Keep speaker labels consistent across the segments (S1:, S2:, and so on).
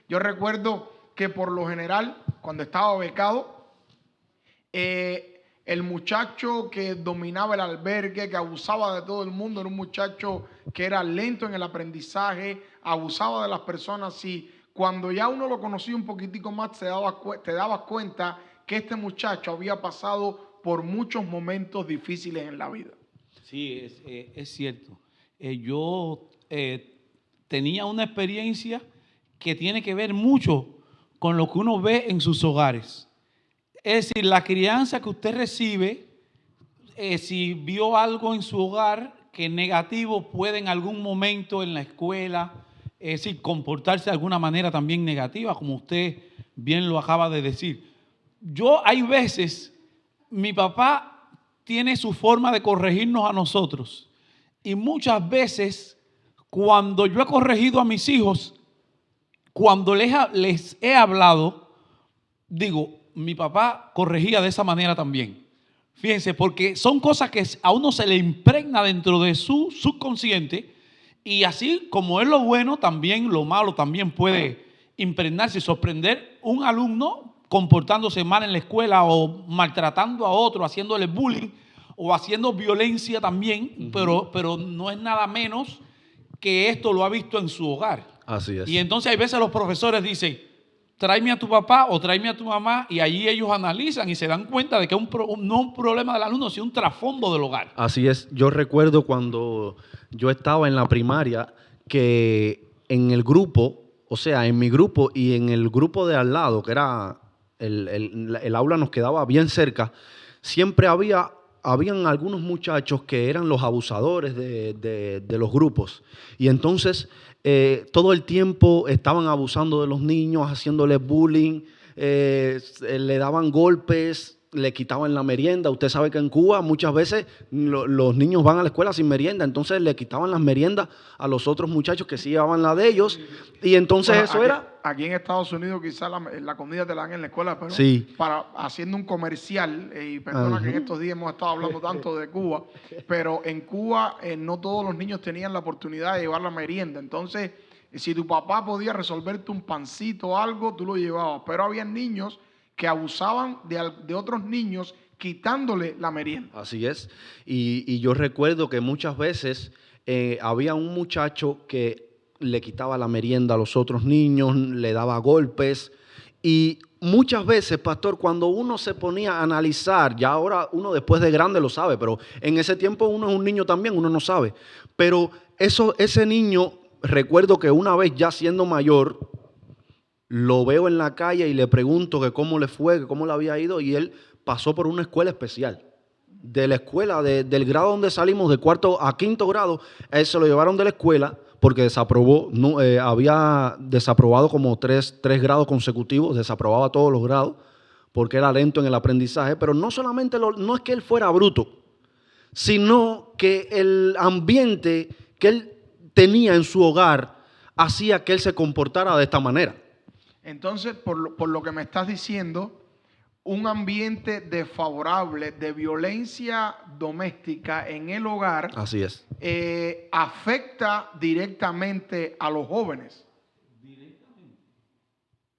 S1: Yo recuerdo que por lo general, cuando estaba becado, el muchacho que dominaba el albergue, que abusaba de todo el mundo, era un muchacho que era lento en el aprendizaje, abusaba de las personas y cuando ya uno lo conocía un poquitico más, te dabas cuenta que este muchacho había pasado por muchos momentos difíciles en la vida.
S2: Sí, es cierto. Yo tenía una experiencia que tiene que ver mucho con lo que uno ve en sus hogares. Es decir, la crianza que usted recibe, si vio algo en su hogar que negativo, puede en algún momento en la escuela, es decir, comportarse de alguna manera también negativa, como usted bien lo acaba de decir. Hay veces, mi papá tiene su forma de corregirnos a nosotros y muchas veces cuando yo he corregido a mis hijos, cuando les he hablado, digo, mi papá corregía de esa manera también. Fíjense, porque son cosas que a uno se le impregna dentro de su subconsciente y así como es lo bueno, también lo malo también puede impregnarse y sorprender un alumno comportándose mal en la escuela o maltratando a otro, haciéndole bullying o haciendo violencia también, pero no es nada menos que esto lo ha visto en su hogar.
S3: Así es.
S2: Y entonces hay veces los profesores dicen, tráeme a tu papá o tráeme a tu mamá, y allí ellos analizan y se dan cuenta de que no un problema del alumno, sino un trasfondo del hogar.
S3: Así es. Yo recuerdo cuando yo estaba en la primaria que en el grupo, o sea, en mi grupo y en el grupo de al lado, que era el aula nos quedaba bien cerca, siempre habían algunos muchachos que eran los abusadores de los grupos. Y entonces todo el tiempo estaban abusando de los niños, haciéndoles bullying, le daban golpes, le quitaban la merienda. Usted sabe que en Cuba muchas veces los niños van a la escuela sin merienda, entonces le quitaban las meriendas a los otros muchachos que sí llevaban la de ellos. Y entonces bueno, eso era...
S1: Aquí en Estados Unidos quizás la comida te la dan en la escuela, pero
S3: sí,
S1: haciendo un comercial, y perdona que en estos días hemos estado hablando tanto de Cuba, pero en Cuba no todos los niños tenían la oportunidad de llevar la merienda. Entonces, si tu papá podía resolverte un pancito o algo, tú lo llevabas. Pero había niños que abusaban de otros niños quitándole la merienda.
S3: Así es. Y yo recuerdo que muchas veces había un muchacho que le quitaba la merienda a los otros niños, le daba golpes. Y muchas veces, pastor, cuando uno se ponía a analizar, ya ahora uno después de grande lo sabe, pero en ese tiempo uno es un niño también, uno no sabe. Pero ese niño, recuerdo que una vez ya siendo mayor, lo veo en la calle y le pregunto que cómo le fue, que cómo le había ido, y él pasó por una escuela especial. De la escuela, del grado donde salimos, de cuarto a quinto grado, él se lo llevaron de la escuela porque desaprobó, había desaprobado como tres grados consecutivos, desaprobaba todos los grados porque era lento en el aprendizaje, pero no solamente, no es que él fuera bruto, sino que el ambiente que él tenía en su hogar hacía que él se comportara de esta manera.
S1: Entonces, por lo que me estás diciendo, un ambiente desfavorable de violencia doméstica en el hogar,
S3: así es,
S1: afecta directamente a los jóvenes.
S2: Directamente,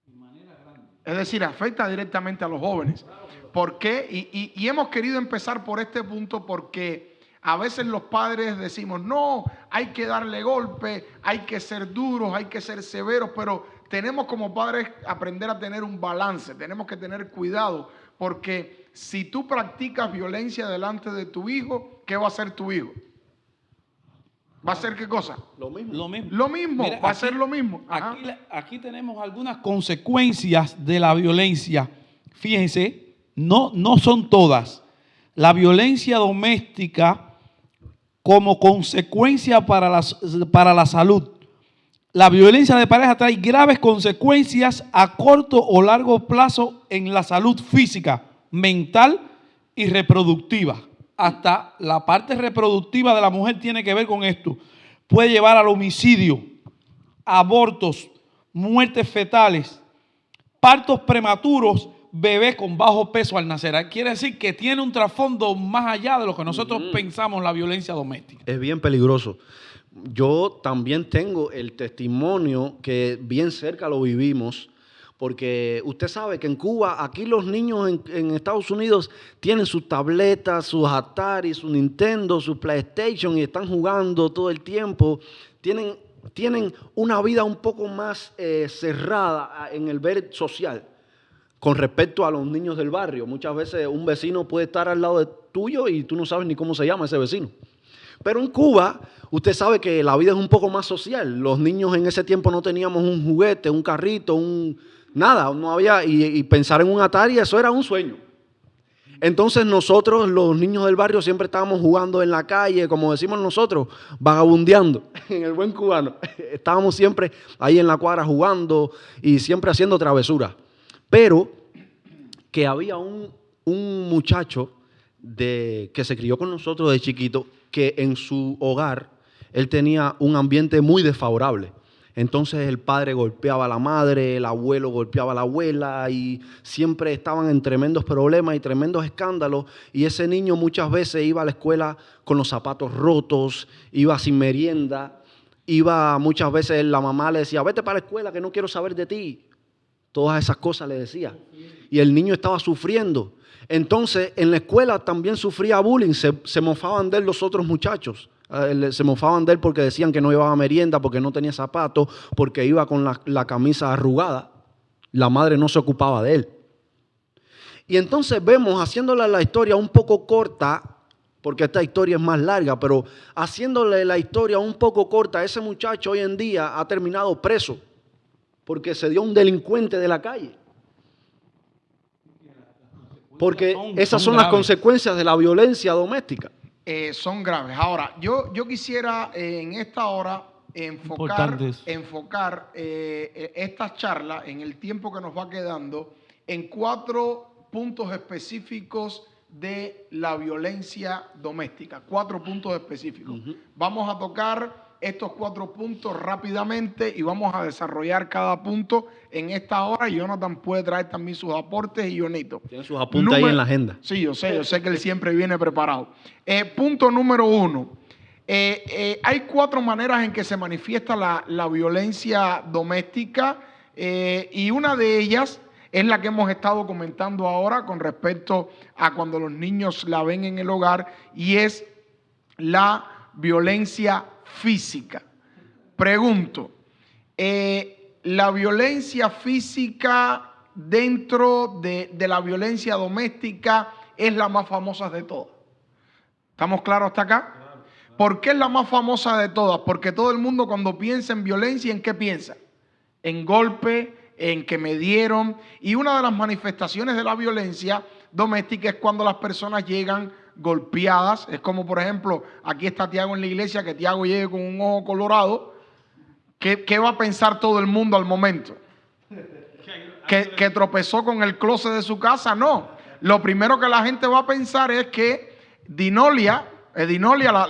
S2: de manera grande.
S1: Es decir, afecta directamente a los jóvenes. ¿Por qué? Y hemos querido empezar por este punto porque a veces los padres decimos, no, hay que darle golpe, hay que ser duros, hay que ser severos, pero tenemos como padres aprender a tener un balance, tenemos que tener cuidado, porque si tú practicas violencia delante de tu hijo, ¿qué va a hacer tu hijo? ¿Va a hacer qué cosa?
S3: Lo mismo.
S2: Lo mismo.
S1: Lo mismo,
S2: Mira,
S1: va a ser lo mismo.
S2: Aquí tenemos algunas consecuencias de la violencia. Fíjense, no son todas. La violencia doméstica como consecuencia para la salud. La violencia de pareja trae graves consecuencias a corto o largo plazo en la salud física, mental y reproductiva. Hasta la parte reproductiva de la mujer tiene que ver con esto. Puede llevar al homicidio, abortos, muertes fetales, partos prematuros, bebés con bajo peso al nacer. Quiere decir que tiene un trasfondo más allá de lo que nosotros pensamos la violencia doméstica.
S3: Es bien peligroso. Yo también tengo el testimonio que bien cerca lo vivimos, porque usted sabe que en Cuba, aquí los niños en Estados Unidos tienen sus tabletas, sus Atari, su Nintendo, su PlayStation y están jugando todo el tiempo. Tienen una vida un poco más cerrada en el ver social con respecto a los niños del barrio. Muchas veces un vecino puede estar al lado de tuyo y tú no sabes ni cómo se llama ese vecino. Pero en Cuba, usted sabe que la vida es un poco más social. Los niños en ese tiempo no teníamos un juguete, un carrito, nada, no había, y pensar en un Atari, eso era un sueño. Entonces nosotros, los niños del barrio, siempre estábamos jugando en la calle, como decimos nosotros, vagabundeando, en el buen cubano. Estábamos siempre ahí en la cuadra jugando y siempre haciendo travesuras. Pero que había un muchacho que se crió con nosotros de chiquito, que en su hogar él tenía un ambiente muy desfavorable. Entonces el padre golpeaba a la madre, el abuelo golpeaba a la abuela y siempre estaban en tremendos problemas y tremendos escándalos. Y ese niño muchas veces iba a la escuela con los zapatos rotos, iba sin merienda, muchas veces la mamá le decía, vete para la escuela que no quiero saber de ti. Todas esas cosas le decía. Y el niño estaba sufriendo. Entonces en la escuela también sufría bullying, se mofaban de él los otros muchachos. Se mofaban de él porque decían que no llevaba merienda, porque no tenía zapatos, porque iba con la camisa arrugada. La madre no se ocupaba de él. Y entonces vemos, haciéndole la historia un poco corta, porque esta historia es más larga, pero haciéndole la historia un poco corta, ese muchacho hoy en día ha terminado preso porque se dio un delincuente de la calle. Porque esas son las consecuencias de la violencia doméstica.
S1: Son graves. Ahora, yo quisiera en esta hora enfocar esta charla en el tiempo que nos va quedando en 4 puntos específicos de la violencia doméstica. 4 puntos específicos. Vamos a tocar estos 4 puntos rápidamente y vamos a desarrollar cada punto en esta hora. Jonathan puede traer también sus aportes y Jonito.
S3: Tiene sus apuntes ahí en la agenda.
S1: Sí, yo sé que él siempre viene preparado. Punto número 1. Hay 4 maneras en que se manifiesta la violencia doméstica y una de ellas es la que hemos estado comentando ahora con respecto a cuando los niños la ven en el hogar y es la violencia física. Pregunto, ¿la violencia física dentro de la violencia doméstica es la más famosa de todas? ¿Estamos claros hasta acá? ¿Por qué es la más famosa de todas? Porque todo el mundo cuando piensa en violencia, ¿en qué piensa? En golpe, en que me dieron. Y una de las manifestaciones de la violencia doméstica es cuando las personas llegan golpeadas. Es como, por ejemplo, aquí está Tiago en la iglesia, que Tiago llegue con un ojo colorado. ¿Qué va a pensar todo el mundo al momento? ¿Que tropezó con el closet de su casa? No. Lo primero que la gente va a pensar es que Edinolia,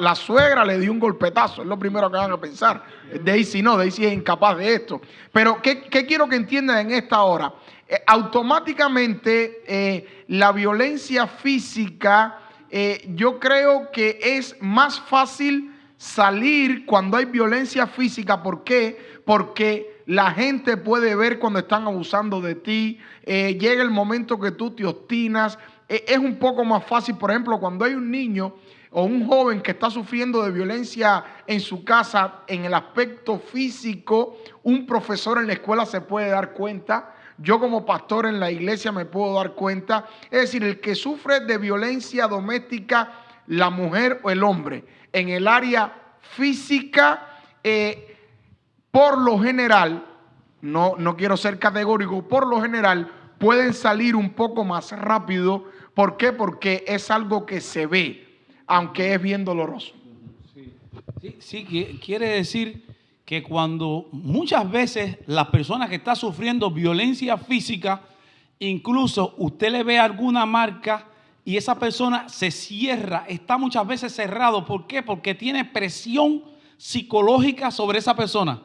S1: la suegra, le dio un golpetazo. Es lo primero que van a pensar. Daisy no, Daisy es incapaz de esto. Pero ¿qué quiero que entiendan en esta hora? Automáticamente la violencia física, yo creo que es más fácil salir cuando hay violencia física. ¿Por qué? Porque la gente puede ver cuando están abusando de ti. Llega el momento que tú te obstinas. Es un poco más fácil, por ejemplo, cuando hay un niño o un joven que está sufriendo de violencia en su casa, en el aspecto físico, un profesor en la escuela se puede dar cuenta. Yo como pastor en la iglesia me puedo dar cuenta. Es decir, el que sufre de violencia doméstica, la mujer o el hombre, en el área física, por lo general, no quiero ser categórico, por lo general pueden salir un poco más rápido. ¿Por qué? Porque es algo que se ve, aunque es bien doloroso.
S2: Sí, quiere decir que cuando muchas veces la persona que está sufriendo violencia física, incluso usted le ve alguna marca y esa persona se cierra, está muchas veces cerrado. ¿Por qué? Porque tiene presión psicológica sobre esa persona.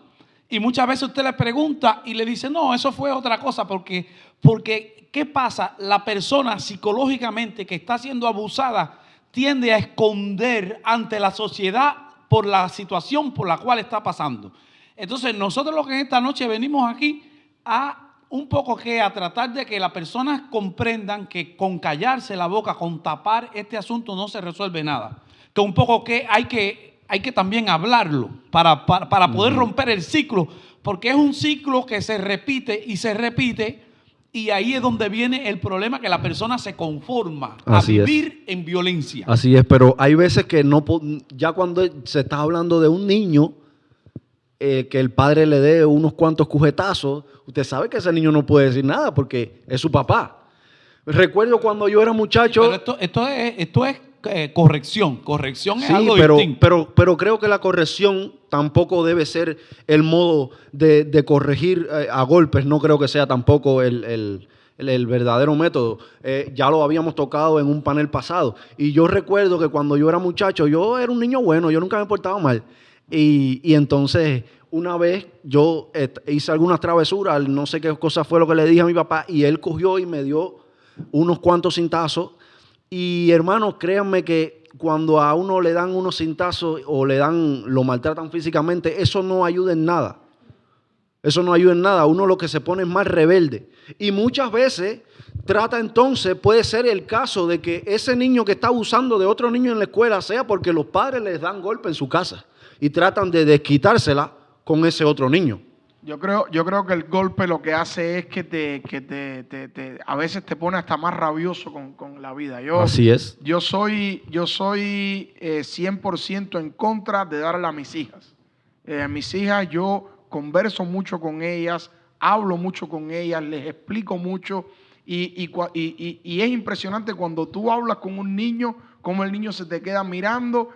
S2: Y muchas veces usted le pregunta y le dice, no, eso fue otra cosa. Porque ¿qué pasa? La persona psicológicamente que está siendo abusada tiende a esconder ante la sociedad por la situación por la cual está pasando. Entonces, nosotros lo que en esta noche venimos aquí a un poco que a tratar de que las personas comprendan que con callarse la boca, con tapar este asunto no se resuelve nada. Que un poco que hay que también hablarlo para poder romper el ciclo, porque es un ciclo que se repite y ahí es donde viene el problema, que la persona se conforma a vivir en violencia.
S3: Así es, pero hay veces que no, ya cuando se está hablando de un niño, que el padre le dé unos cuantos cujetazos, usted sabe que ese niño no puede decir nada porque es su papá. Recuerdo cuando yo era muchacho.
S2: Pero esto es corrección. Corrección es
S3: sí,
S2: algo distinto.
S3: pero creo que la corrección tampoco debe ser el modo de corregir a golpes. No creo que sea tampoco el verdadero método. Ya lo habíamos tocado en un panel pasado. Y yo recuerdo que cuando yo era muchacho, yo era un niño bueno, yo nunca me portaba mal. Y entonces una vez yo hice algunas travesuras, no sé qué cosa fue lo que le dije a mi papá, y él cogió y me dio unos cuantos cintazos. Y hermanos, créanme que cuando a uno le dan unos cintazos o lo maltratan físicamente, eso no ayuda en nada. Eso no ayuda en nada. Uno lo que se pone es más rebelde. Y muchas veces puede ser el caso de que ese niño que está abusando de otro niño en la escuela sea porque los padres les dan golpe en su casa y tratan de desquitársela con ese otro niño.
S1: Yo creo que el golpe lo que hace es que a veces te pone hasta más rabioso con la vida.
S3: Así es.
S1: Yo soy 100% en contra de darle a mis hijas. Mis hijas, yo converso mucho con ellas, hablo mucho con ellas, les explico mucho y es impresionante cuando tú hablas con un niño, cómo el niño se te queda mirando,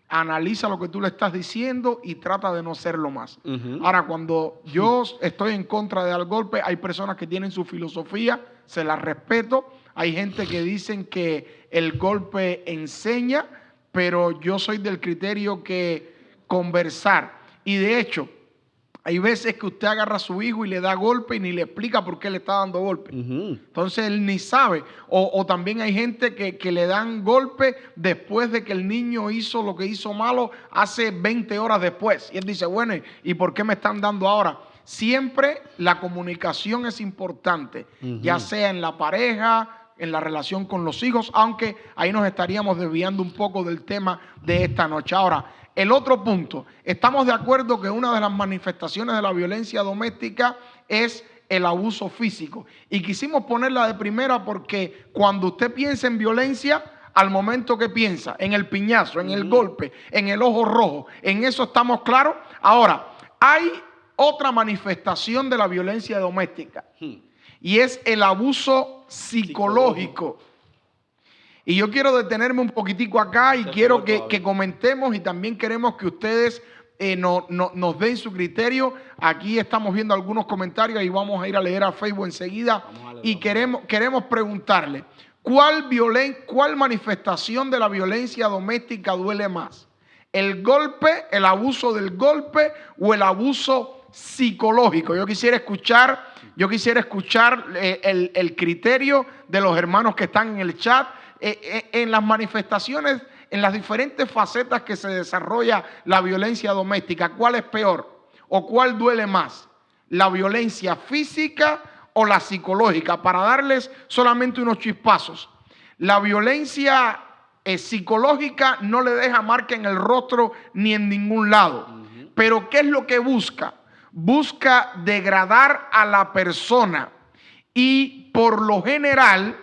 S1: analiza lo que tú le estás diciendo y trata de no serlo más. Ahora, cuando yo estoy en contra de dar golpe, hay personas que tienen su filosofía, se la respeto. Hay gente que dicen que el golpe enseña, pero yo soy del criterio que conversar. Y de hecho, hay veces que usted agarra a su hijo y le da golpe y ni le explica por qué le está dando golpe. Entonces él ni sabe. O también hay gente que le dan golpe después de que el niño hizo lo que hizo malo hace 20 horas después. Y él dice, bueno, ¿y por qué me están dando ahora? Siempre la comunicación es importante, ya sea en la pareja, en la relación con los hijos, aunque ahí nos estaríamos desviando un poco del tema de esta noche. Ahora, el otro punto, estamos de acuerdo que una de las manifestaciones de la violencia doméstica es el abuso físico. Y quisimos ponerla de primera porque cuando usted piensa en violencia, al momento que piensa en el piñazo, en el golpe, en el ojo rojo, en eso estamos claros. Ahora, hay otra manifestación de la violencia doméstica y es el abuso psicológico. Y yo quiero detenerme un poquitico acá y quiero que comentemos y también queremos que ustedes nos den su criterio. Aquí estamos viendo algunos comentarios y vamos a ir a leer a Facebook enseguida. Y queremos preguntarle, ¿cuál manifestación de la violencia doméstica duele más? ¿El golpe, el abuso del golpe o el abuso psicológico? Yo quisiera escuchar el criterio de los hermanos que están en el chat. En las manifestaciones, en las diferentes facetas que se desarrolla la violencia doméstica, ¿cuál es peor o cuál duele más? ¿La violencia física o la psicológica? Para darles solamente unos chispazos. La violencia psicológica no le deja marca en el rostro ni en ningún lado. Pero ¿qué es lo que busca? Busca degradar a la persona y por lo general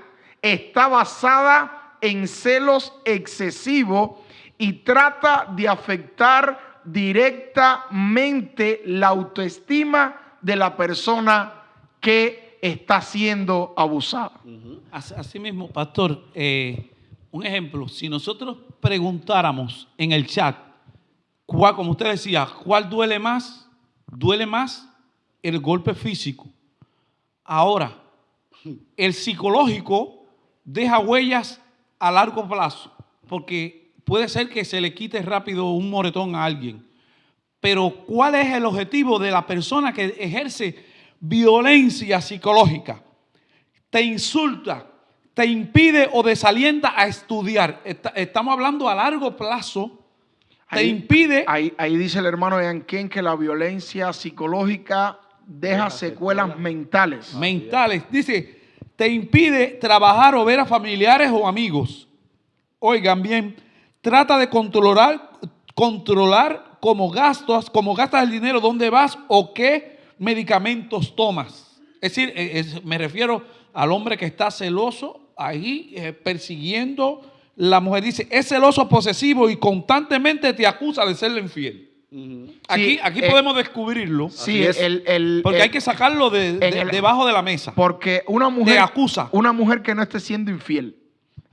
S1: está basada en celos excesivos y trata de afectar directamente la autoestima de la persona que está siendo abusada.
S2: Así mismo, pastor, un ejemplo, si nosotros preguntáramos en el chat, como usted decía, ¿cuál duele más? Duele más el golpe físico. Ahora, el psicológico deja huellas a largo plazo, porque puede ser que se le quite rápido un moretón a alguien. Pero ¿cuál es el objetivo de la persona que ejerce violencia psicológica? Te insulta, te impide o desalienta a estudiar. Estamos hablando a largo plazo. te impide...
S1: Ahí dice el hermano Yanquén que la violencia psicológica deja secuelas mentales.
S2: mentales. Dice, te impide trabajar o ver a familiares o amigos. Oigan bien, trata de controlar cómo gastas el dinero, dónde vas o qué medicamentos tomas. Es decir, me refiero al hombre que está celoso ahí persiguiendo la mujer. Dice, es celoso, posesivo y constantemente te acusa de serle infiel. Aquí podemos descubrirlo.
S1: Sí,
S2: porque hay que sacarlo debajo de la mesa.
S1: Porque una mujer,
S2: te acusa.
S1: Una mujer que no esté siendo infiel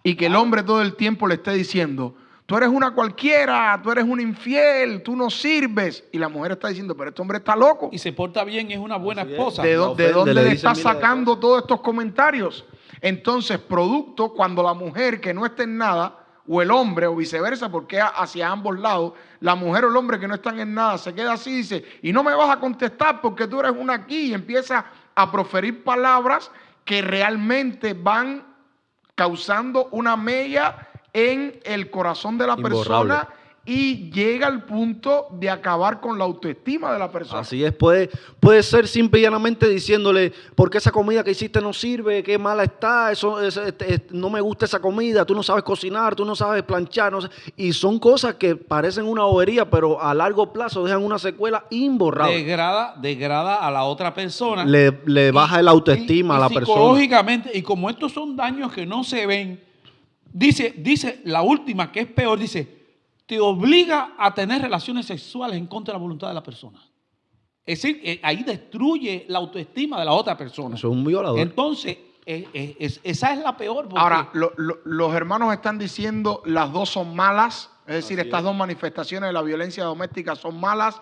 S1: y que el hombre todo el tiempo le esté diciendo, tú eres una cualquiera, tú eres un infiel, tú no sirves. Y la mujer está diciendo, pero este hombre está loco.
S2: Y se porta bien, es una buena esposa.
S1: ¿De dónde le está sacando todos estos comentarios? Entonces, producto cuando la mujer que no está en nada, o el hombre, o viceversa, porque hacia ambos lados, la mujer o el hombre que no están en nada, se queda así y dice, y no me vas a contestar porque tú eres una aquí, y empieza a proferir palabras que realmente van causando una mella en el corazón de la persona y llega al punto de acabar con la autoestima de la persona.
S3: Así es, puede ser simple y llanamente diciéndole, ¿por qué esa comida que hiciste no sirve? ¿Qué mala está? No me gusta esa comida, tú no sabes cocinar, tú no sabes planchar. No sé. Y son cosas que parecen una bobería, pero a largo plazo dejan una secuela imborrable.
S2: Degrada a la otra persona.
S3: Le baja el autoestima a la persona.
S2: Psicológicamente, y como estos son daños que no se ven, dice la última, que es peor, dice, te obliga a tener relaciones sexuales en contra de la voluntad de la persona. Es decir, ahí destruye la autoestima de la otra persona.
S3: Eso es un violador.
S2: Entonces, esa es la peor.
S1: Ahora, los hermanos están diciendo las dos son malas. Es decir, estas dos manifestaciones de la violencia doméstica son malas.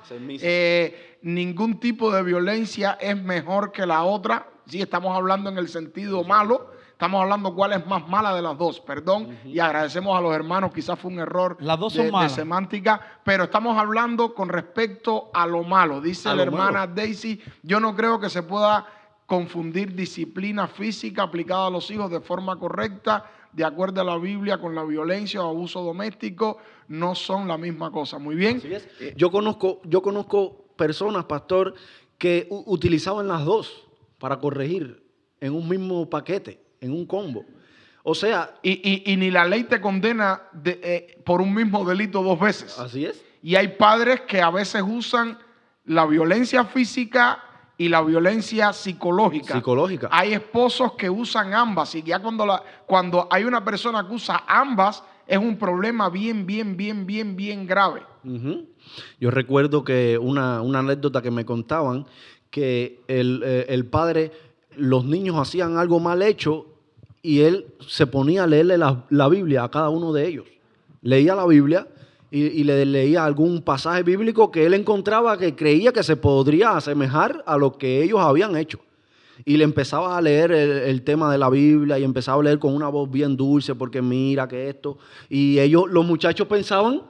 S1: Ningún tipo de violencia es mejor que la otra. Sí, estamos hablando en el sentido malo. Estamos hablando cuál es más mala de las dos, perdón, y agradecemos a los hermanos, quizás fue un error de semántica, pero estamos hablando con respecto a lo malo. Dice la hermana Daisy, yo no creo que se pueda confundir disciplina física aplicada a los hijos de forma correcta, de acuerdo a la Biblia, con la violencia o abuso doméstico, no son la misma cosa. Muy bien.
S3: Así es. Yo conozco personas, pastor, que utilizaban las dos para corregir en un mismo paquete. En un combo. O sea...
S1: Y ni la ley te condena por un mismo delito dos veces.
S3: Así es.
S1: Y hay padres que a veces usan la violencia física y la violencia psicológica. Hay esposos que usan ambas. Y ya cuando hay una persona que usa ambas, es un problema bien grave.
S3: Yo recuerdo que una anécdota que me contaban, que el padre... los niños hacían algo mal hecho y él se ponía a leerle la Biblia a cada uno de ellos. Leía la Biblia y le leía algún pasaje bíblico que él encontraba que creía que se podría asemejar a lo que ellos habían hecho. Y le empezaba a leer el tema de la Biblia y empezaba a leer con una voz bien dulce porque mira que esto. Y los muchachos pensaban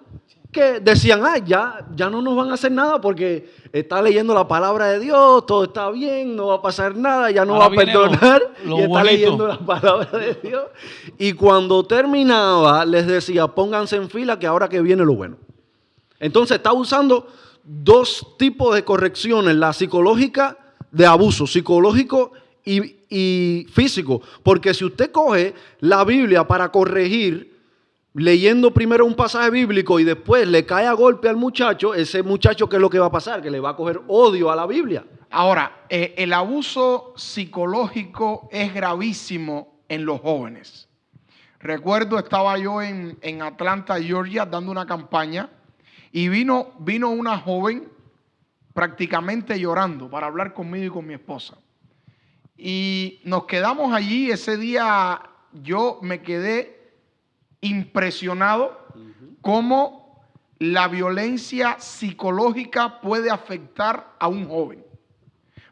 S3: que decían, ya no nos van a hacer nada porque está leyendo la palabra de Dios, todo está bien, no va a pasar nada, ya no va a perdonar, y está leyendo la palabra de Dios. Y cuando terminaba, les decía, pónganse en fila que ahora que viene lo bueno. Entonces está usando dos tipos de correcciones, la psicológica de abuso, psicológico y físico. Porque si usted coge la Biblia para corregir, leyendo primero un pasaje bíblico y después le cae a golpe al muchacho, ese muchacho, ¿qué es lo que va a pasar? Que le va a coger odio a la Biblia.
S1: Ahora, el abuso psicológico es gravísimo en los jóvenes. Recuerdo, estaba yo en Atlanta, Georgia, dando una campaña y vino una joven prácticamente llorando para hablar conmigo y con mi esposa. Y nos quedamos allí. Ese día yo me quedé impresionado cómo la violencia psicológica puede afectar a un joven.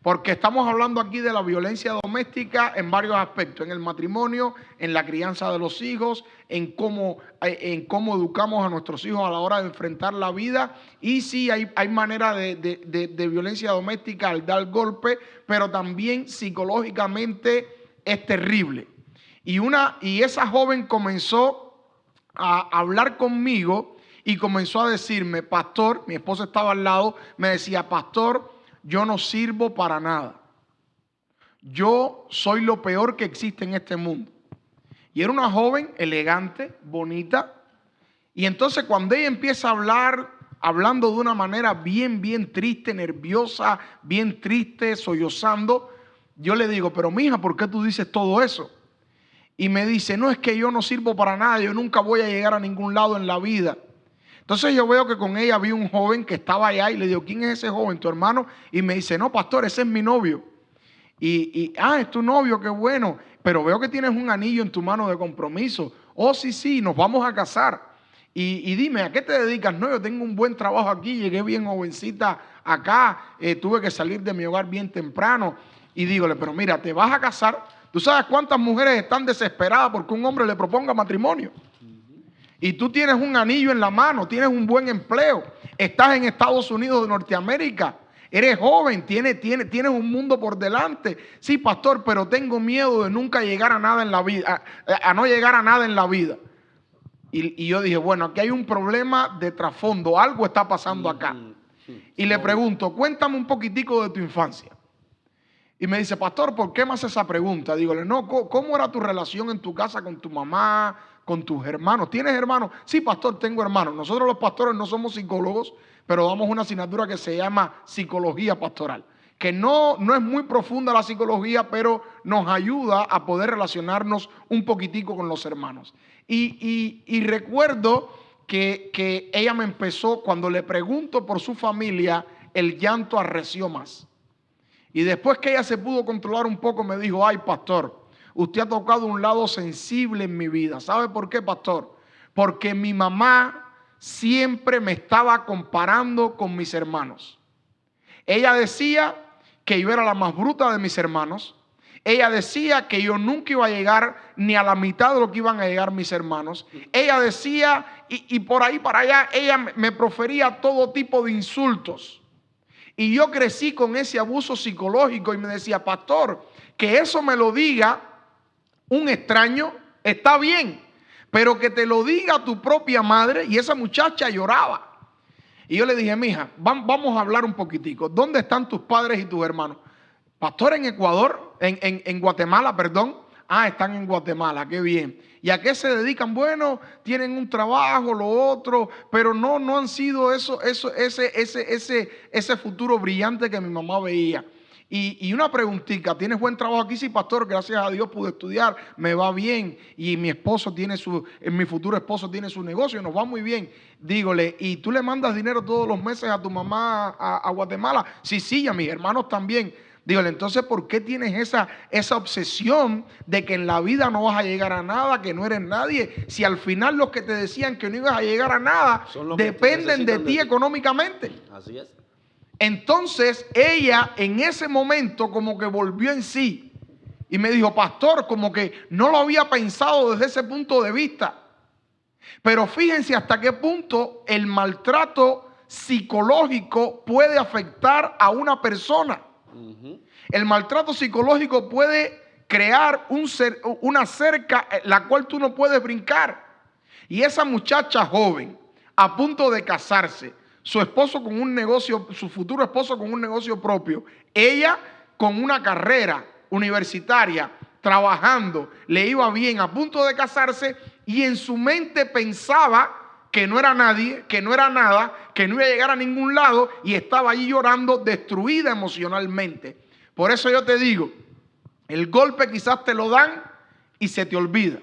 S1: Porque estamos hablando aquí de la violencia doméstica en varios aspectos, en el matrimonio, en la crianza de los hijos, en cómo educamos a nuestros hijos a la hora de enfrentar la vida. Y sí, hay manera de violencia doméstica al dar golpe, pero también psicológicamente es terrible. Y esa joven comenzó a hablar conmigo y comenzó a decirme, pastor, mi esposa estaba al lado, me decía, pastor, yo no sirvo para nada. Yo soy lo peor que existe en este mundo. Y era una joven elegante, bonita. Y entonces cuando ella empieza a hablar, hablando de una manera bien triste, nerviosa, bien triste, sollozando, yo le digo, pero mija, ¿por qué tú dices todo eso? Y me dice, no, es que yo no sirvo para nada, yo nunca voy a llegar a ningún lado en la vida. Entonces yo veo que con ella había un joven que estaba allá y le digo, ¿quién es ese joven, tu hermano? Y me dice, no, pastor, ese es mi novio. Es tu novio, qué bueno, pero veo que tienes un anillo en tu mano de compromiso. Oh, sí, nos vamos a casar. Y dime, ¿a qué te dedicas? No, yo tengo un buen trabajo aquí, llegué bien jovencita acá, tuve que salir de mi hogar bien temprano. Y dígole, pero mira, te vas a casar. ¿Tú sabes cuántas mujeres están desesperadas porque un hombre le proponga matrimonio? Y tú tienes un anillo en la mano, tienes un buen empleo, estás en Estados Unidos de Norteamérica, eres joven, tienes un mundo por delante. Sí, pastor, pero tengo miedo de nunca llegar a nada en la vida, a no llegar a nada en la vida. Y yo dije, bueno, aquí hay un problema de trasfondo, algo está pasando acá. Y le pregunto, cuéntame un poquitico de tu infancia. Y me dice, pastor, ¿por qué me hace esa pregunta? Dígole, no, ¿cómo era tu relación en tu casa con tu mamá, con tus hermanos? ¿Tienes hermanos? Sí, pastor, tengo hermanos. Nosotros los pastores no somos psicólogos, pero damos una asignatura que se llama psicología pastoral, que no es muy profunda la psicología, pero nos ayuda a poder relacionarnos un poquitico con los hermanos. Y recuerdo que ella me empezó, cuando le pregunto por su familia, el llanto arreció más. Y después que ella se pudo controlar un poco, me dijo, ay, pastor, usted ha tocado un lado sensible en mi vida. ¿Sabe por qué, pastor? Porque mi mamá siempre me estaba comparando con mis hermanos. Ella decía que yo era la más bruta de mis hermanos. Ella decía que yo nunca iba a llegar ni a la mitad de lo que iban a llegar mis hermanos. Ella decía, y por ahí para allá, ella me profería todo tipo de insultos. Y yo crecí con ese abuso psicológico y me decía, pastor, que eso me lo diga un extraño está bien, pero que te lo diga tu propia madre. Y esa muchacha lloraba. Y yo le dije, mija, vamos a hablar un poquitico. ¿Dónde están tus padres y tus hermanos? Pastor, en Ecuador, en Guatemala, perdón. Ah, están en Guatemala, qué bien. ¿Y a qué se dedican? Bueno, tienen un trabajo, lo otro, pero no han sido ese futuro brillante que mi mamá veía. Y una preguntita, ¿tienes buen trabajo aquí? Sí, pastor, gracias a Dios pude estudiar, me va bien. Y mi esposo mi futuro esposo tiene su negocio, nos va muy bien. Dígole, ¿y tú le mandas dinero todos los meses a tu mamá a Guatemala? Sí, y a mis hermanos también. Dígale, entonces, ¿por qué tienes esa obsesión de que en la vida no vas a llegar a nada, que no eres nadie? Si al final los que te decían que no ibas a llegar a nada dependen de ti económicamente.
S3: Así es.
S1: Entonces, ella en ese momento como que volvió en sí y me dijo, pastor, como que no lo había pensado desde ese punto de vista. Pero fíjense hasta qué punto el maltrato psicológico puede afectar a una persona. El maltrato psicológico puede crear una cerca la cual tú no puedes brincar. Y esa muchacha joven, a punto de casarse, su esposo con un negocio, su futuro esposo con un negocio propio, ella con una carrera universitaria, trabajando, le iba bien, a punto de casarse, y en su mente pensaba que no era nadie, que no era nada, que no iba a llegar a ningún lado, y estaba allí llorando, destruida emocionalmente. Por eso yo te digo, el golpe quizás te lo dan y se te olvida.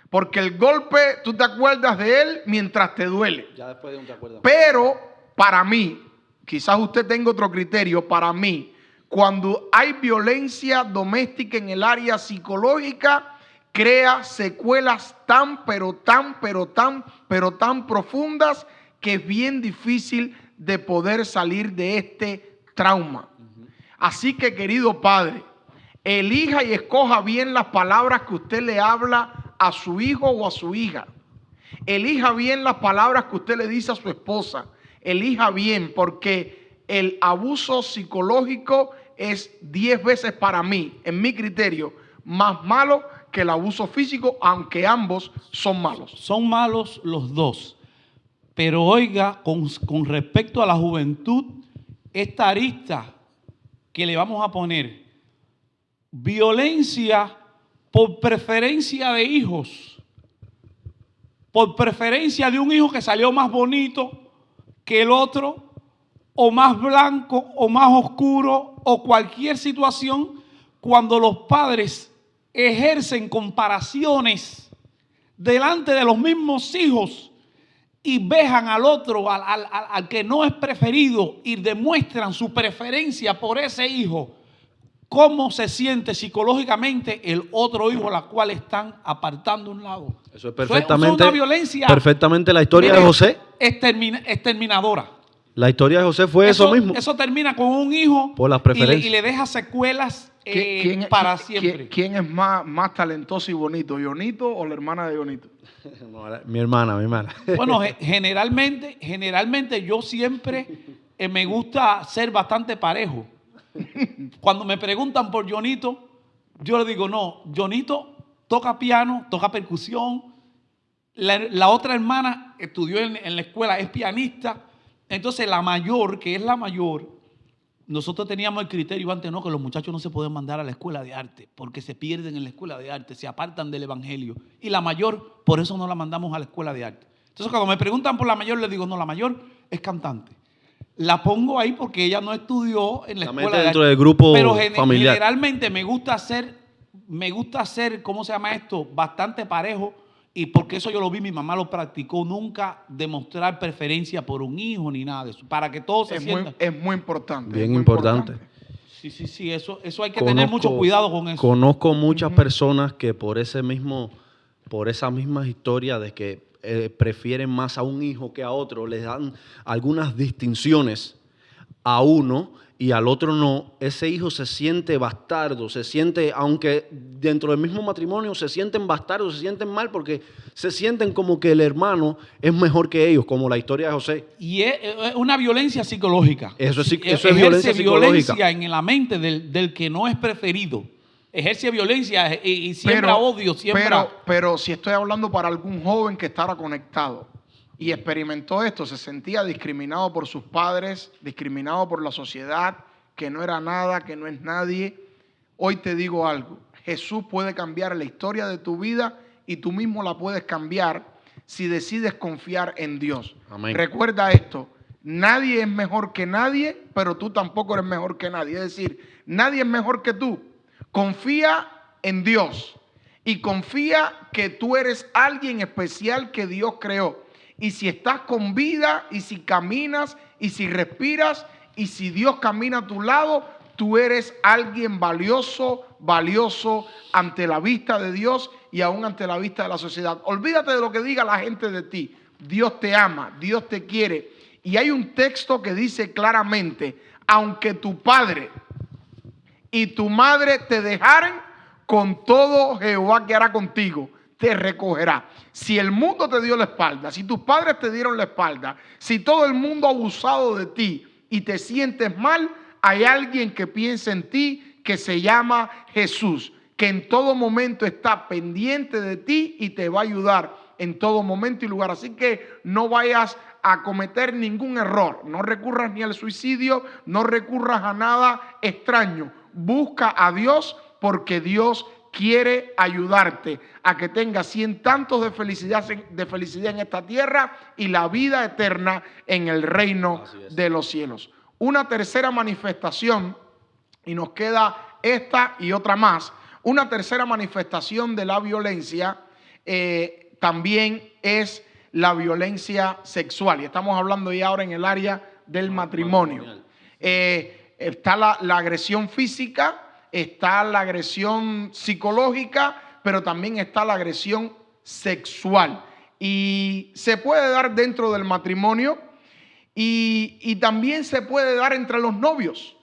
S1: Porque el golpe, tú te acuerdas de él mientras te duele.
S3: Ya después de un te acuerdas.
S1: Pero para mí, quizás usted tenga otro criterio, para mí, cuando hay violencia doméstica en el área psicológica, crea secuelas tan profundas que es bien difícil de poder salir de este trauma. Así que, querido padre, elija y escoja bien las palabras que usted le habla a su hijo o a su hija. Elija bien las palabras que usted le dice a su esposa. Elija bien, porque el abuso psicológico es 10 veces para mí, en mi criterio, más malo que el abuso físico, aunque ambos son malos.
S2: Son malos los dos. Pero oiga, con respecto a la juventud, esta arista que le vamos a poner, violencia por preferencia de hijos, por preferencia de un hijo que salió más bonito que el otro, o más blanco, o más oscuro, o cualquier situación, cuando los padres ejercen comparaciones delante de los mismos hijos y vejan al otro, al que no es preferido, y demuestran su preferencia por ese hijo, ¿cómo se siente psicológicamente el otro hijo al cual están apartando a un lado?
S3: Eso es perfectamente,
S2: Eso es una violencia,
S3: perfectamente la historia de José.
S2: Exterminadora.
S3: La historia de José fue eso mismo.
S2: Eso termina con un hijo
S3: por las preferencias.
S2: y le deja secuelas para siempre.
S1: ¿Quién es más talentoso y bonito, Jonito o la hermana de Jonito?
S3: Mi hermana.
S2: Bueno, generalmente yo siempre me gusta ser bastante parejo. Cuando me preguntan por Jonito, yo le digo, no, Jonito toca piano, toca percusión. La otra hermana estudió en la escuela, es pianista. Entonces la mayor, que es la mayor, nosotros teníamos el criterio antes, no, que los muchachos no se pueden mandar a la escuela de arte porque se pierden en la escuela de arte, se apartan del evangelio. Y la mayor, por eso no la mandamos a la escuela de arte. Entonces cuando me preguntan por la mayor, les digo, no, la mayor es cantante. La pongo ahí porque ella no estudió en la escuela de arte.
S3: Dentro del grupo
S2: pero
S3: familiar.
S2: Generalmente me gusta ser, ¿cómo se llama esto? Bastante parejo. Y porque eso yo lo vi, mi mamá lo practicó, nunca demostrar preferencia por un hijo ni nada de eso, para que todos se sientan.
S1: Es muy importante.
S3: Bien importante.
S2: Sí, eso hay que tener mucho cuidado con eso.
S3: Conozco muchas personas que por esa misma historia de que prefieren más a un hijo que a otro, les dan algunas distinciones a uno y al otro no. Ese hijo se siente bastardo, se siente, aunque dentro del mismo matrimonio se sienten bastardos, se sienten mal porque se sienten como que el hermano es mejor que ellos, como la historia de José.
S2: Y es una violencia psicológica.
S3: Eso es violencia psicológica.
S2: Violencia en la mente del que no es preferido. Ejerce violencia y siembra odio.
S1: Pero si estoy hablando para algún joven que estará conectado y experimentó esto, se sentía discriminado por sus padres, discriminado por la sociedad, que no era nada, que no es nadie. Hoy te digo algo, Jesús puede cambiar la historia de tu vida y tú mismo la puedes cambiar si decides confiar en Dios.
S3: Amén.
S1: Recuerda esto, nadie es mejor que nadie, pero tú tampoco eres mejor que nadie. Es decir, nadie es mejor que tú. Confía en Dios y confía que tú eres alguien especial que Dios creó. Y si estás con vida, y si caminas, y si respiras, y si Dios camina a tu lado, tú eres alguien valioso ante la vista de Dios y aún ante la vista de la sociedad. Olvídate de lo que diga la gente de ti. Dios te ama, Dios te quiere. Y hay un texto que dice claramente, aunque tu padre y tu madre te dejaren, con todo Jehová que hará contigo, te recogerá. Si el mundo te dio la espalda, si tus padres te dieron la espalda, si todo el mundo ha abusado de ti y te sientes mal, hay alguien que piensa en ti que se llama Jesús, que en todo momento está pendiente de ti y te va a ayudar en todo momento y lugar. Así que no vayas a cometer ningún error, no recurras ni al suicidio, no recurras a nada extraño. Busca a Dios porque Dios quiere ayudarte a que tengas 100 tantos de felicidad en esta tierra y la vida eterna en el reino de los cielos. Una tercera manifestación, y nos queda esta y otra más, una tercera manifestación de la violencia también es la violencia sexual. Y estamos hablando ya ahora en el área del matrimonio. Está la agresión física, está la agresión psicológica, pero también está la agresión sexual. Y se puede dar dentro del matrimonio y también se puede dar entre los novios.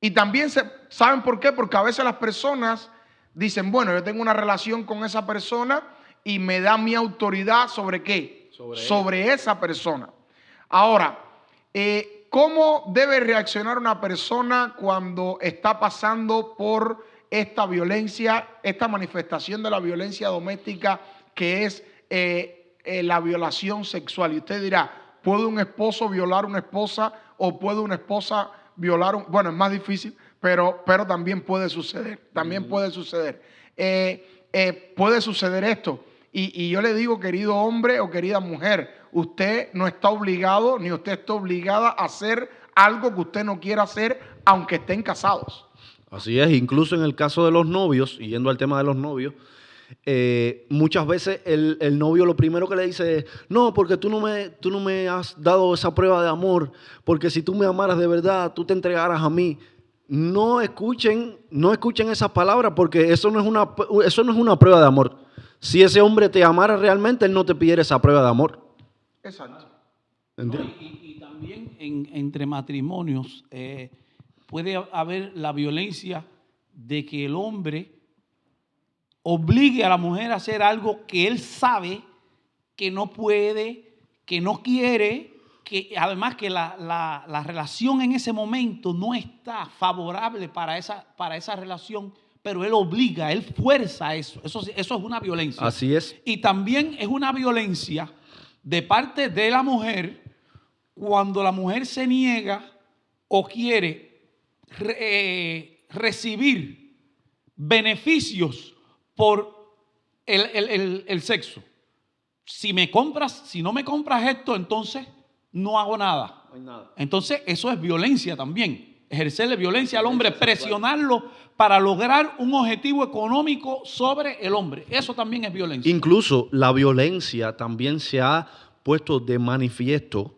S1: Y también ¿saben por qué? Porque a veces las personas dicen, bueno, yo tengo una relación con esa persona y me da mi autoridad ¿sobre qué? Sobre esa persona. Ahora, ¿cómo debe reaccionar una persona cuando está pasando por esta violencia, esta manifestación de la violencia doméstica que es la violación sexual. Y usted dirá, ¿puede un esposo violar a una esposa o puede una esposa violar bueno, es más difícil, pero también puede suceder, también puede suceder. Puede suceder esto. Y yo le digo, querido hombre o querida mujer, usted no está obligado, ni usted está obligada a hacer algo que usted no quiera hacer, aunque estén casados.
S3: Así es, incluso en el caso de los novios, y yendo al tema de los novios, muchas veces el novio lo primero que le dice es, no, porque tú no me has dado esa prueba de amor, porque si tú me amaras de verdad, tú te entregaras a mí. No escuchen esas palabras, porque eso no es una prueba de amor. Si ese hombre te amara realmente, él no te pidiera esa prueba de amor.
S1: Exacto.
S3: ¿Entiendes?
S2: Y también entre matrimonios puede haber la violencia de que el hombre obligue a la mujer a hacer algo que él sabe que no puede, que no quiere, que además que la relación en ese momento no está favorable para esa relación, pero él obliga, él fuerza eso. Eso es una violencia.
S3: Así es.
S2: Y también es una violencia de parte de la mujer cuando la mujer se niega o quiere recibir beneficios por el sexo. Si no me compras esto, entonces no hago nada.
S3: No hay nada.
S2: Entonces eso es violencia también. Ejercerle violencia al hombre, presionarlo para lograr un objetivo económico sobre el hombre. Eso también es violencia.
S3: Incluso la violencia también se ha puesto de manifiesto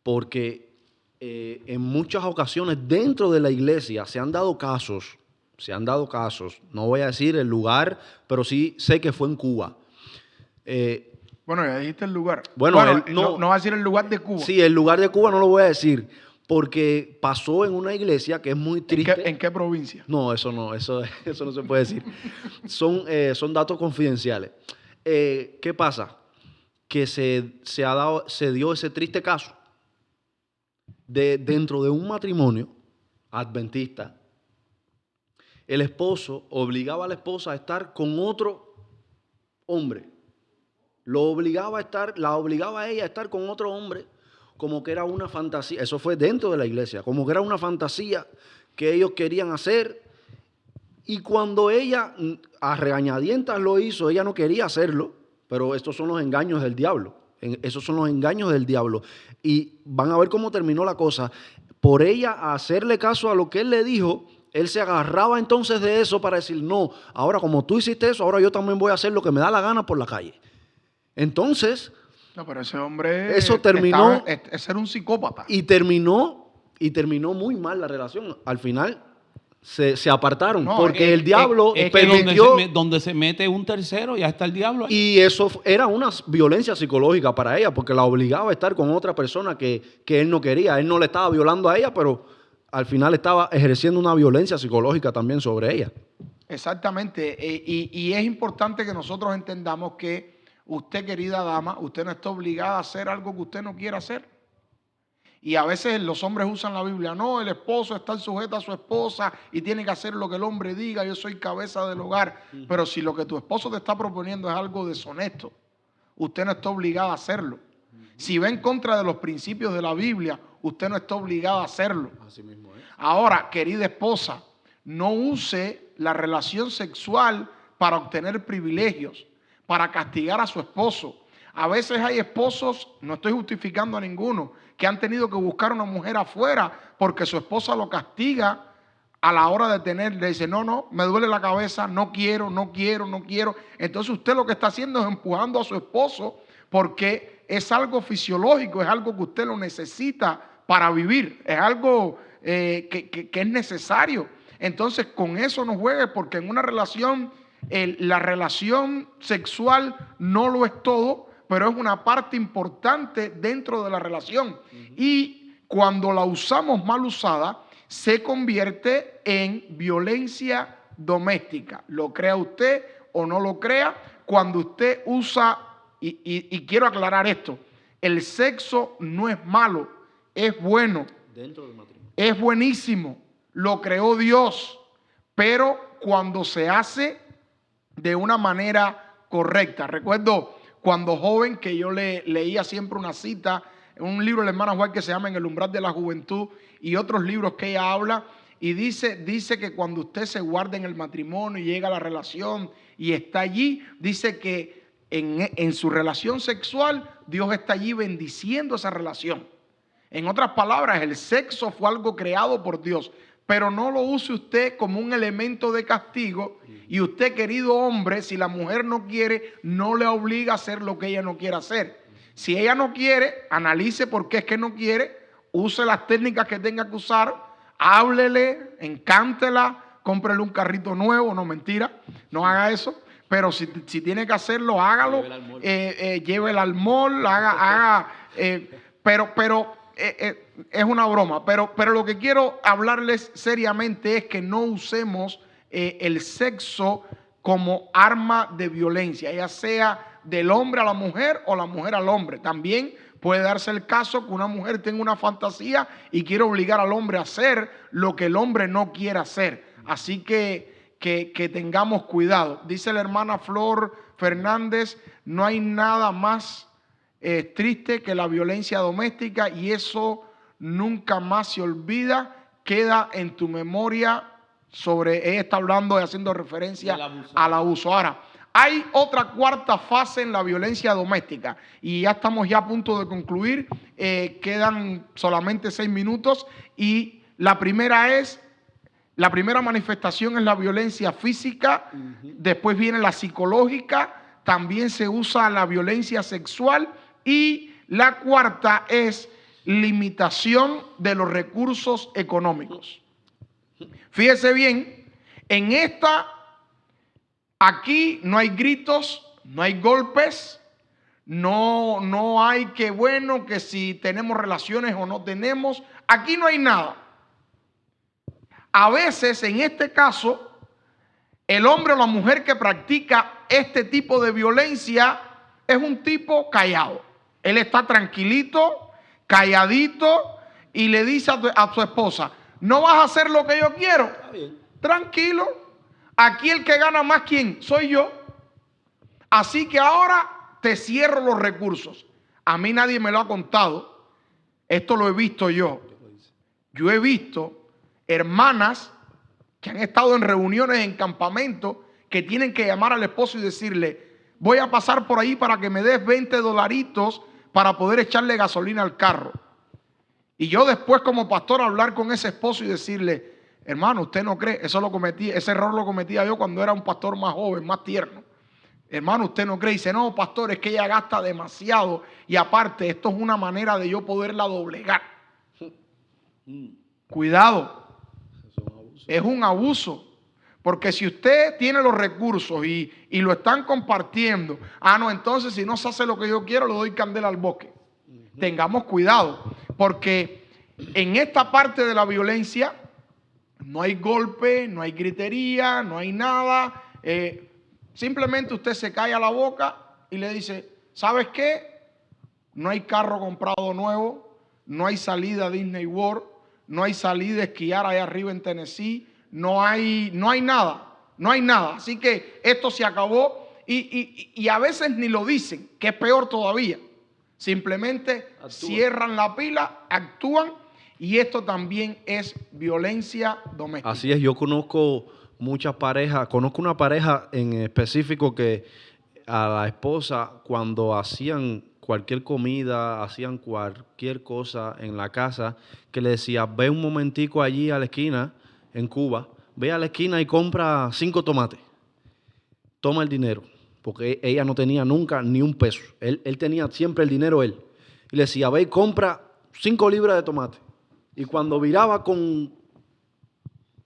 S3: porque en muchas ocasiones dentro de la iglesia se han dado casos, no voy a decir el lugar, pero sí sé que fue en Cuba.
S1: Bueno, ya dijiste el lugar.
S3: Bueno,
S1: no va a decir el lugar de Cuba.
S3: Sí, el lugar de Cuba no lo voy a decir, porque pasó en una iglesia que es muy triste.
S1: ¿En qué provincia?
S3: No, eso no se puede decir. Son datos confidenciales. ¿Qué pasa? Que se dio ese triste caso dentro de un matrimonio adventista. El esposo obligaba a la esposa a estar con otro hombre. La obligaba a ella a estar con otro hombre, como que era una fantasía. Eso fue dentro de la iglesia, como que era una fantasía que ellos querían hacer. Y cuando ella a regañadientas lo hizo, ella no quería hacerlo, pero estos son los engaños del diablo. Esos son los engaños del diablo. Y van a ver cómo terminó la cosa. Por ella hacerle caso a lo que él le dijo, él se agarraba entonces de eso para decir, no, ahora como tú hiciste eso, ahora yo también voy a hacer lo que me da la gana por la calle. Entonces,
S1: no, pero ese hombre
S3: eso terminó,
S1: era un psicópata.
S3: Y terminó muy mal la relación. Al final se apartaron, porque el diablo permitió.
S2: Donde se mete un tercero, ya está el diablo ahí.
S3: Y eso era una violencia psicológica para ella, porque la obligaba a estar con otra persona que él no quería. Él no le estaba violando a ella, pero al final estaba ejerciendo una violencia psicológica también sobre ella.
S1: Exactamente. Y es importante que nosotros entendamos que usted, querida dama, usted no está obligada a hacer algo que usted no quiera hacer. Y a veces los hombres usan la Biblia. No, el esposo está sujeto a su esposa y tiene que hacer lo que el hombre diga. Yo soy cabeza del hogar. Pero si lo que tu esposo te está proponiendo es algo deshonesto, usted no está obligada a hacerlo. Si va en contra de los principios de la Biblia, usted no está obligada a hacerlo.
S3: Así mismo es.
S1: Ahora, querida esposa, no use la relación sexual para obtener privilegios, para castigar a su esposo. A veces hay esposos, no estoy justificando a ninguno, que han tenido que buscar una mujer afuera porque su esposa lo castiga a la hora de tener. Le dice, no, me duele la cabeza, no quiero. Entonces usted lo que está haciendo es empujando a su esposo porque es algo fisiológico, es algo que usted lo necesita para vivir, es algo que es necesario. Entonces con eso no juegue, porque en una relación, la relación sexual no lo es todo, pero es una parte importante dentro de la relación. Y cuando la usamos mal usada, se convierte en violencia doméstica. Lo crea usted o no lo crea, cuando usted usa, y quiero aclarar esto, el sexo no es malo, es bueno,
S3: Dentro del matrimonio.
S1: es buenísimo, lo creó Dios, pero cuando se hace de una manera correcta. Recuerdo cuando joven, que yo leía siempre una cita, un libro de la hermana White que se llama En el umbral de la juventud, y otros libros que ella habla, y dice que cuando usted se guarda en el matrimonio y llega a la relación y está allí, dice que en su relación sexual, Dios está allí bendiciendo esa relación. En otras palabras, el sexo fue algo creado por Dios, pero no lo use usted como un elemento de castigo. Y usted, querido hombre, si la mujer no quiere, no le obliga a hacer lo que ella no quiere hacer. Si ella no quiere, analice por qué es que no quiere, use las técnicas que tenga que usar, háblele, encántela, cómprele un carrito nuevo, no, mentira, no haga eso. Pero si tiene que hacerlo, hágalo, llévela al mall, pero es una broma. Pero lo que quiero hablarles seriamente es que no usemos el sexo como arma de violencia, ya sea del hombre a la mujer o la mujer al hombre. También puede darse el caso que una mujer tenga una fantasía y quiere obligar al hombre a hacer lo que el hombre no quiere hacer. Así que tengamos cuidado. Dice la hermana Flor Fernández, no hay nada más triste que la violencia doméstica, y eso nunca más se olvida, queda en tu memoria. Ella está hablando y haciendo referencia al abuso. Ahora, hay otra cuarta fase en la violencia doméstica y ya estamos a punto de concluir. Quedan solamente 6 minutos y la primera manifestación es la violencia física. Después viene la psicológica, también se usa la violencia sexual, y la cuarta es limitación de los recursos económicos. Fíjese bien, aquí no hay gritos, no hay golpes, no hay que si tenemos relaciones o no tenemos, aquí no hay nada. A veces, en este caso, el hombre o la mujer que practica este tipo de violencia es un tipo callado. Él está tranquilito, calladito, y le dice a su esposa, ¿no vas a hacer lo que yo quiero?
S3: Está bien.
S1: Tranquilo. Aquí el que gana más, ¿quién? Soy yo. Así que ahora te cierro los recursos. A mí nadie me lo ha contado. Esto lo he visto yo. Yo he visto hermanas que han estado en reuniones, en campamentos, que tienen que llamar al esposo y decirle, voy a pasar por ahí para que me des $20 para poder echarle gasolina al carro. Y yo después, como pastor, hablar con ese esposo y decirle, hermano, usted no cree, ese error lo cometía yo cuando era un pastor más joven, más tierno. Hermano, usted no cree. Dice, no, pastor, es que ella gasta demasiado, y aparte, esto es una manera de yo poderla doblegar. Cuidado, es un abuso. Porque si usted tiene los recursos y lo están compartiendo, no, entonces si no se hace lo que yo quiero, le doy candela al bosque. Tengamos cuidado, porque en esta parte de la violencia no hay golpe, no hay gritería, no hay nada. Simplemente usted se calla la boca y le dice, ¿sabes qué? No hay carro comprado nuevo, no hay salida a Disney World, no hay salida a esquiar allá arriba en Tennessee. No hay nada, no hay nada. Así que esto se acabó, y a veces ni lo dicen, que es peor todavía. Simplemente cierran la pila, actúan, y esto también es violencia doméstica.
S3: Así es, yo conozco muchas parejas, conozco una pareja en específico que a la esposa, cuando hacían cualquier comida, hacían cualquier cosa en la casa, que le decía, ve un momentico allí a la esquina, en Cuba, ve a la esquina y compra 5 tomates. Toma el dinero, porque ella no tenía nunca ni un peso. Él tenía siempre el dinero él. Y le decía, ve y compra 5 libras de tomate. Y cuando viraba con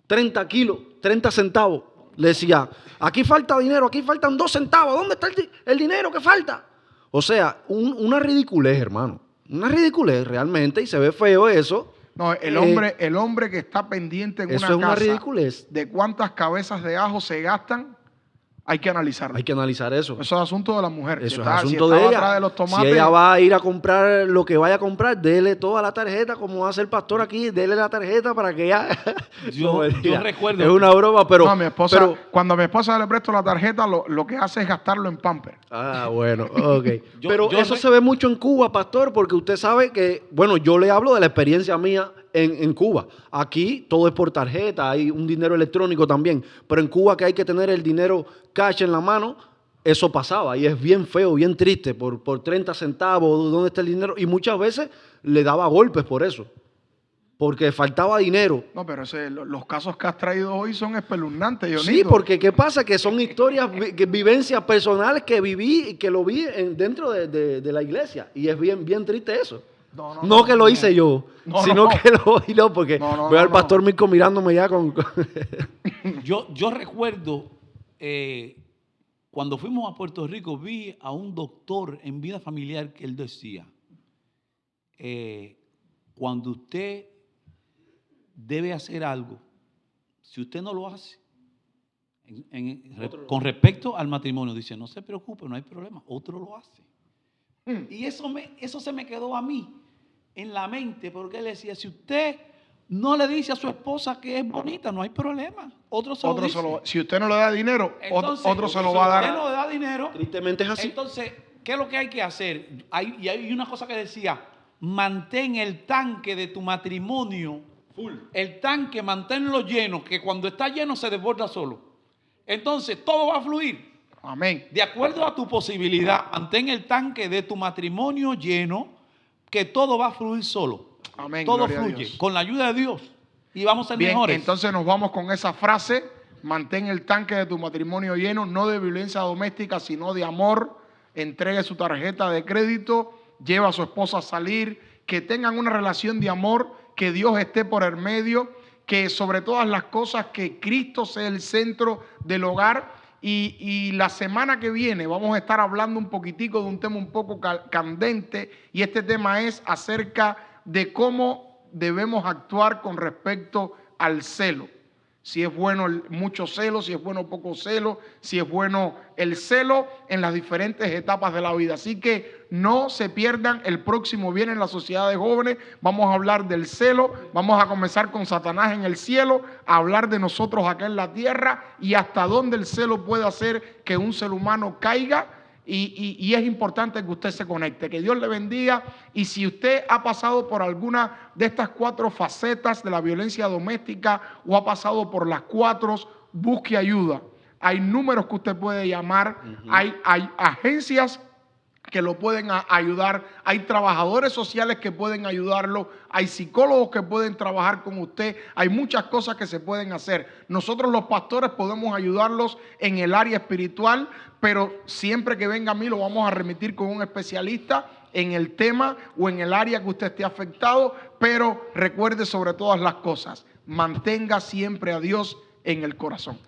S3: 30 kilos, 30 centavos, le decía, aquí falta dinero, aquí faltan 2 centavos. ¿Dónde está el dinero que falta? O sea, una ridiculez, hermano. Una ridiculez realmente, y se ve feo eso.
S1: No, el hombre que está pendiente en
S3: eso
S1: una
S3: es una
S1: casa
S3: ridiculez.
S1: de cuántas cabezas de ajo se gastan, Hay que analizarlo.
S3: Hay que analizar eso.
S1: Eso es asunto de la mujer.
S3: Eso
S1: Si
S3: es
S1: está- si
S3: asunto
S1: estaba
S3: de
S1: atrás
S3: ella.
S1: de los tomates,
S3: Si ella va a ir a comprar lo que vaya a comprar, dele toda la tarjeta, como hace el pastor aquí, dele la tarjeta para que ella...
S2: Yo
S3: No, mentira.
S2: recuerdo-
S3: Es una broma, pero...
S1: no, a mi esposa,
S3: pero-
S1: cuando a mi esposa le presto la tarjeta, lo que hace es gastarlo en Pampers.
S3: Ah, bueno, ok.
S2: Yo-
S3: Pero
S2: yo
S3: eso
S2: re-
S3: se ve mucho en Cuba, pastor, porque usted sabe que, bueno, yo le hablo de la experiencia mía en Cuba. Aquí todo es por tarjeta, hay un dinero electrónico también, pero en Cuba que hay que tener el dinero cash en la mano, eso pasaba y es bien feo, bien triste, por 30 centavos, ¿dónde está el dinero? Y muchas veces le daba golpes por eso, porque faltaba dinero.
S1: No, pero los casos que has traído hoy son espeluznantes, Dionito.
S3: Sí, porque ¿qué pasa? Que son historias, vivencias personales que viví y que lo vi dentro de la iglesia. Y es bien, bien triste eso. No que lo hice yo,
S1: No,
S3: sino
S1: no.
S3: que lo oí, no, porque
S1: No,
S3: veo al
S1: no.
S3: pastor Mirko mirándome ya con...
S2: Yo recuerdo cuando fuimos a Puerto Rico, vi a un doctor en vida familiar que él decía, cuando usted debe hacer algo, si usted no lo hace, con respecto al matrimonio, dice, no se preocupe, no hay problema, otro lo hace. Y eso se me quedó a mí en la mente, porque él decía, si usted no le dice a su esposa que es bonita, no hay problema, otro se lo dice.
S1: Si usted no le da dinero,
S2: Entonces,
S1: otro se lo va a
S2: si usted
S1: dar.
S2: no le da dinero,
S3: Tristemente es así.
S2: entonces, ¿qué es lo que hay que hacer? Hay una cosa que decía, mantén el tanque de tu matrimonio full. El tanque, manténlo lleno, que cuando está lleno se desborda solo. Entonces, todo va a fluir.
S1: Amén.
S2: De acuerdo a tu posibilidad, mantén el tanque de tu matrimonio lleno, que todo va a fluir solo.
S1: Amén,
S2: Todo
S1: gloria a
S2: fluye
S1: Dios.
S2: con la ayuda de Dios y vamos a ser
S1: Bien,
S2: mejores.
S1: entonces nos vamos con esa frase: mantén el tanque de tu matrimonio lleno, no de violencia doméstica, sino de amor. Entregue su tarjeta de crédito, lleva a su esposa a salir, que tengan una relación de amor, que Dios esté por el medio, que sobre todas las cosas que Cristo sea el centro del hogar. Y la semana que viene vamos a estar hablando un poquitico de un tema un poco candente, y este tema es acerca de cómo debemos actuar con respecto al celo. Si es bueno mucho celo, si es bueno poco celo, si es bueno el celo en las diferentes etapas de la vida. Así que no se pierdan el próximo viernes en la Sociedad de Jóvenes. Vamos a hablar del celo, vamos a comenzar con Satanás en el cielo, a hablar de nosotros acá en la tierra y hasta dónde el celo puede hacer que un ser humano caiga. Y es importante que usted se conecte, que Dios le bendiga. Y si usted ha pasado por alguna de estas 4 facetas de la violencia doméstica o ha pasado por las 4, busque ayuda. Hay números que usted puede llamar, hay agencias que lo pueden ayudar, hay trabajadores sociales que pueden ayudarlo, hay psicólogos que pueden trabajar con usted, hay muchas cosas que se pueden hacer. Nosotros los pastores podemos ayudarlos en el área espiritual, pero siempre que venga a mí lo vamos a remitir con un especialista en el tema o en el área que usted esté afectado. Pero recuerde sobre todas las cosas, mantenga siempre a Dios en el corazón.